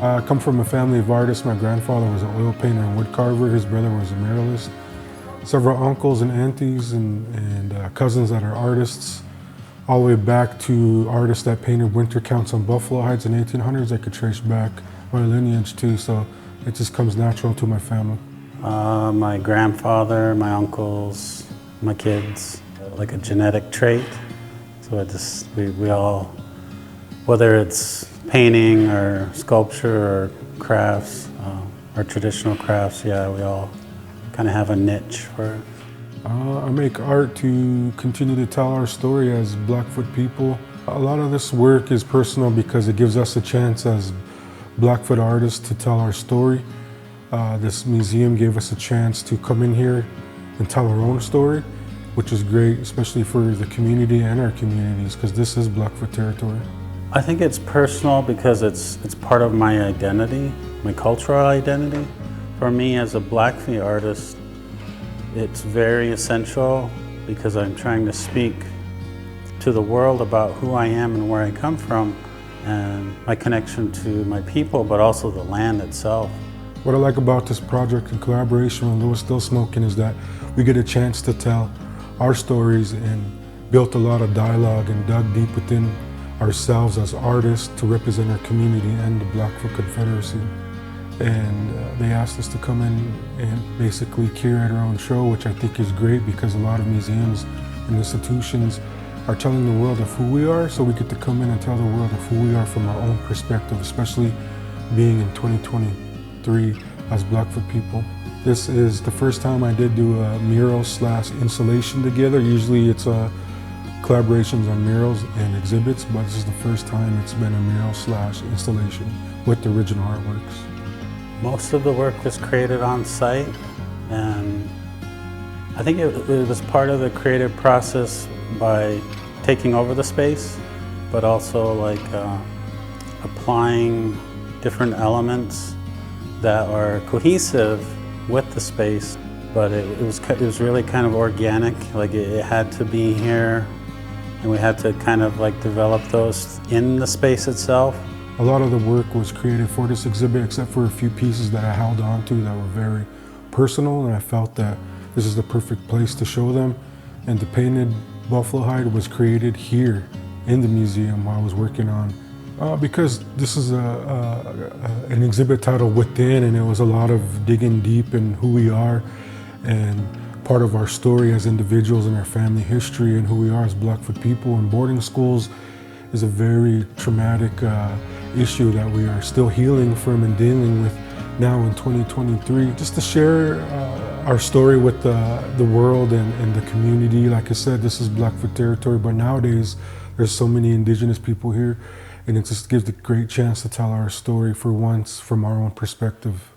I come from a family of artists. My grandfather was an oil painter and wood carver. His brother was a muralist. Several uncles and aunties and cousins that are artists, all the way back to artists that painted winter counts on buffalo hides in the 1800s. I could trace back my lineage too, so it just comes natural to my family. My grandfather, my uncles, my kids, like a genetic trait. So we all, whether it's painting or sculpture or crafts, or traditional crafts, yeah, we all kind of have a niche for it. I make art to continue to tell our story as Blackfoot people. A lot of this work is personal because it gives us a chance as Blackfoot artists to tell our story. This museum gave us a chance to come in here and tell our own story, which is great, especially for the community and our communities, because this is Blackfoot territory. I think it's personal because it's part of my identity, my cultural identity. For me as a Blackfeet artist, it's very essential because I'm trying to speak to the world about who I am and where I come from and my connection to my people, but also the land itself. What I like about this project in collaboration with Louis Still Smoking is that we get a chance to tell our stories and built a lot of dialogue and dug deep within ourselves as artists to represent our community and the Blackfoot Confederacy. And they asked us to come in and basically curate our own show, which I think is great because a lot of museums and institutions are telling the world of who we are, so we get to come in and tell the world of who we are from our own perspective, especially being in 2023 as Blackfoot people. This is the first time I did do a mural/installation together. Usually it's collaborations on murals and exhibits, but this is the first time it's been a mural/installation with the original artworks. Most of the work was created on site, and I think it was part of the creative process by taking over the space, but also like applying different elements that are cohesive with the space. But it was really kind of organic, like it had to be here, and we had to kind of like develop those in the space itself. A lot of the work was created for this exhibit, except for a few pieces that I held on to that were very personal, and I felt that this is the perfect place to show them. And the painted buffalo hide was created here in the museum while I was working on. Because this is an exhibit titled Within, and it was a lot of digging deep in who we are and part of our story as individuals and our family history and who we are as Blackfoot people. And boarding schools is a very traumatic issue that we are still healing from and dealing with now in 2023. Just to share our story with the world and the community. Like I said, this is Blackfoot territory, but nowadays there's so many indigenous people here, and it just gives a great chance to tell our story for once from our own perspective.